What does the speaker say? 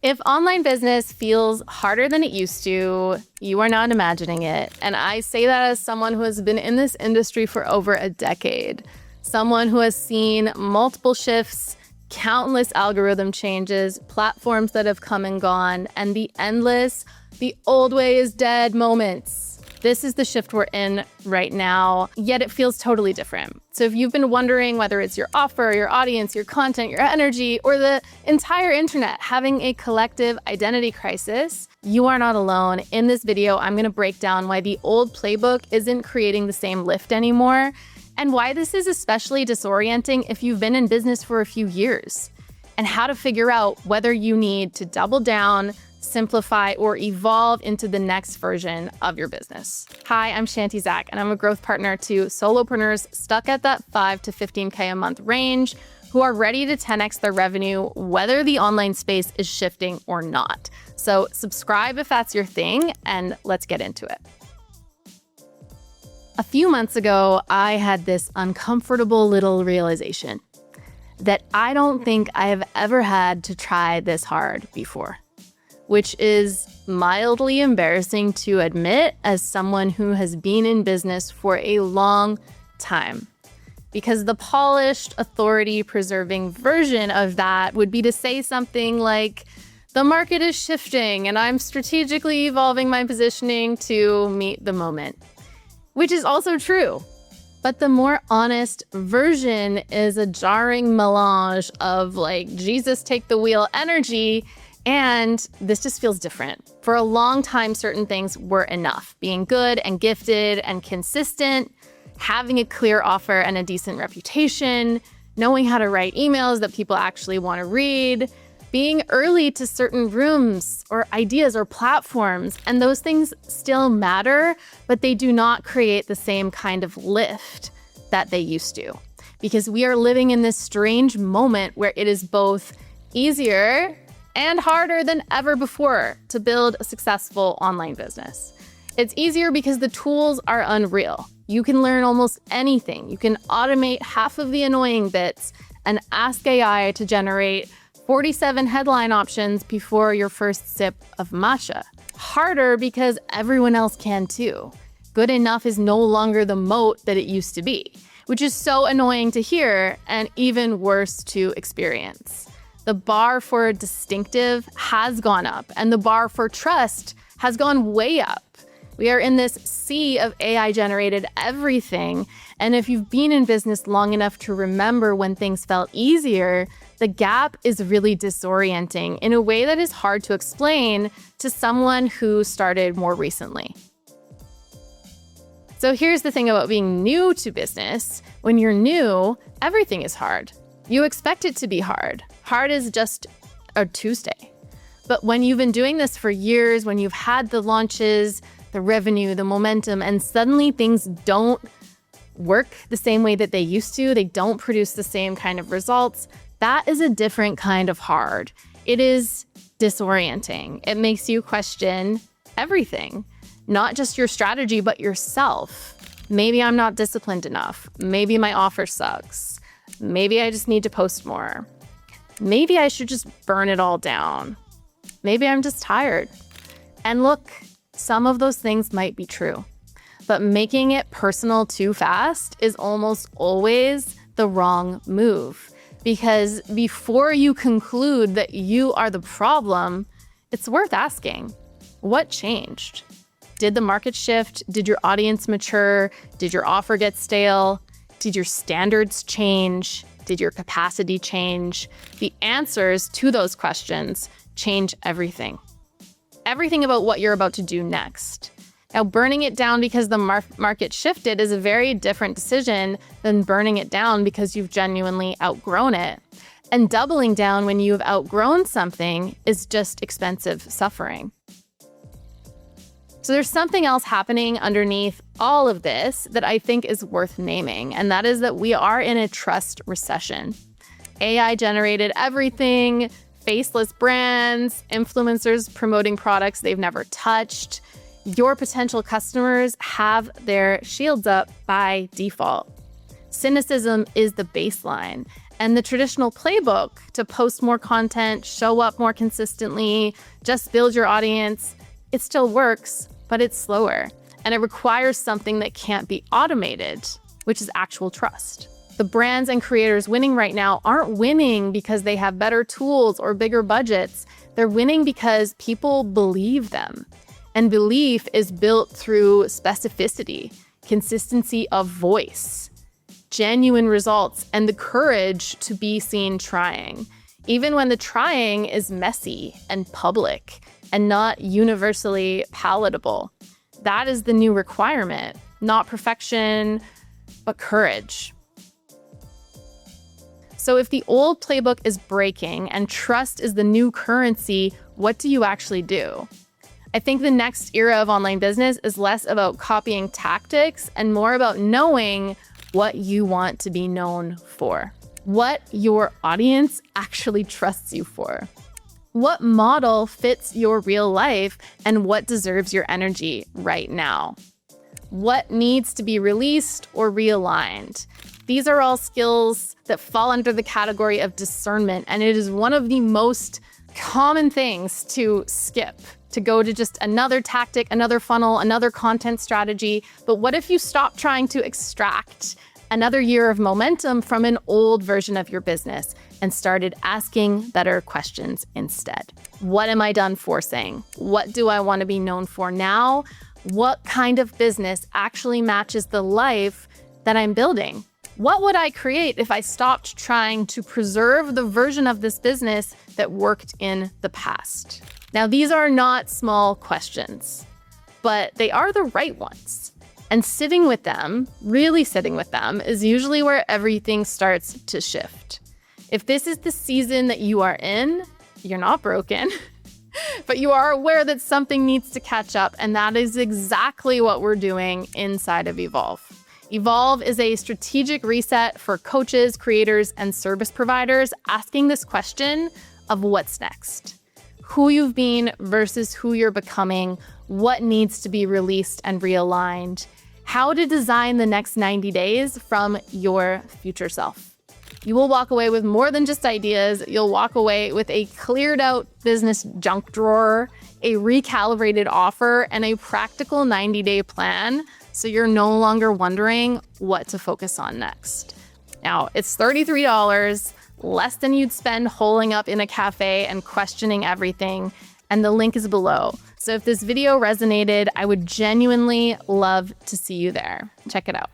If online business feels harder than it used to, you are not imagining it. And I say that as someone who has been in this industry for over a decade, someone who has seen multiple shifts, countless algorithm changes, platforms that have come and gone, and the endless, the old way is dead moments. This is the shift we're in right now, yet it feels totally different. So if you've been wondering whether it's your offer, your audience, your content, your energy, or the entire internet having a collective identity crisis, you are not alone. In this video, I'm gonna break down why the old playbook isn't creating the same lift anymore, and why this is especially disorienting if you've been in business for a few years, and how to figure out whether you need to double down, simplify, or evolve into the next version of your business. Hi, I'm Shanti Zach, and I'm a growth partner to solopreneurs stuck at that 5 to 15K a month range who are ready to 10x their revenue, whether the online space is shifting or not. So subscribe if that's your thing, and let's get into it. A few months ago, I had this uncomfortable little realization that I don't think I have ever had to try this hard before, which is mildly embarrassing to admit as someone who has been in business for a long time. Because the polished, authority-preserving version of that would be to say something like, the market is shifting and I'm strategically evolving my positioning to meet the moment, which is also true. But the more honest version is a jarring melange of Jesus take the wheel energy. And this just feels different. For a long time, certain things were enough. Being good and gifted and consistent, having a clear offer and a decent reputation, knowing how to write emails that people actually want to read, being early to certain rooms or ideas or platforms. And those things still matter, but they do not create the same kind of lift that they used to. Because we are living in this strange moment where it is both easier and harder than ever before to build a successful online business. It's easier because the tools are unreal. You can learn almost anything. You can automate half of the annoying bits and ask AI to generate 47 headline options before your first sip of matcha. Harder because everyone else can too. Good enough is no longer the moat that it used to be, which is so annoying to hear and even worse to experience. The bar for distinctive has gone up, and the bar for trust has gone way up. We are in this sea of AI-generated everything, and if you've been in business long enough to remember when things felt easier, the gap is really disorienting in a way that is hard to explain to someone who started more recently. So here's the thing about being new to business. When you're new, everything is hard. You expect it to be hard. Hard is just a Tuesday. But when you've been doing this for years, when you've had the launches, the revenue, the momentum, and suddenly things don't work the same way that they used to, they don't produce the same kind of results, that is a different kind of hard. It is disorienting. It makes you question everything, not just your strategy, but yourself. Maybe I'm not disciplined enough. Maybe my offer sucks. Maybe I just need to post more. Maybe I should just burn it all down. Maybe I'm just tired. And look, some of those things might be true, but making it personal too fast is almost always the wrong move. Because before you conclude that you are the problem, it's worth asking, what changed? Did the market shift? Did your audience mature? Did your offer get stale? Did your standards change? Did your capacity change? The answers to those questions change everything. Everything about what you're about to do next. Now, burning it down because the market shifted is a very different decision than burning it down because you've genuinely outgrown it. And doubling down when you've outgrown something is just expensive suffering. So there's something else happening underneath all of this that I think is worth naming, and that is that we are in a trust recession. AI generated everything, faceless brands, influencers promoting products they've never touched. Your potential customers have their shields up by default. Cynicism is the baseline, And the traditional playbook to post more content, show up more consistently, just build your audience, it still works, but it's slower. And it requires something that can't be automated, which is actual trust. The brands and creators winning right now aren't winning because they have better tools or bigger budgets. They're winning because people believe them. And belief is built through specificity, consistency of voice, genuine results, and the courage to be seen trying, even when the trying is messy and public and not universally palatable. That is the new requirement, not perfection, but courage. So if the old playbook is breaking and trust is the new currency, what do you actually do? I think the next era of online business is less about copying tactics and more about knowing what you want to be known for, what your audience actually trusts you for, what model fits your real life, and what deserves your energy right now, what needs to be released or realigned. These are all skills that fall under the category of discernment, and it is one of the most common things to skip, to go to just another tactic, another funnel, another content strategy. But what if you stop trying to extract another year of momentum from an old version of your business and started asking better questions instead? What am I done forcing? What do I want to be known for now? What kind of business actually matches the life that I'm building? What would I create if I stopped trying to preserve the version of this business that worked in the past? Now, these are not small questions, but they are the right ones. And sitting with them, really sitting with them, is usually where everything starts to shift. If this is the season that you are in, you're not broken, but you are aware that something needs to catch up, and that is exactly what we're doing inside of Evolve. Evolve is a strategic reset for coaches, creators, and service providers asking this question of what's next. Who you've been versus who you're becoming, what needs to be released and realigned, how to design the next 90 days from your future self. You will walk away with more than just ideas. You'll walk away with a cleared out business junk drawer, a recalibrated offer, and a practical 90-day plan, so you're no longer wondering what to focus on next. Now, it's $33, less than you'd spend holing up in a cafe and questioning everything, and the link is below. So if this video resonated, I would genuinely love to see you there. Check it out.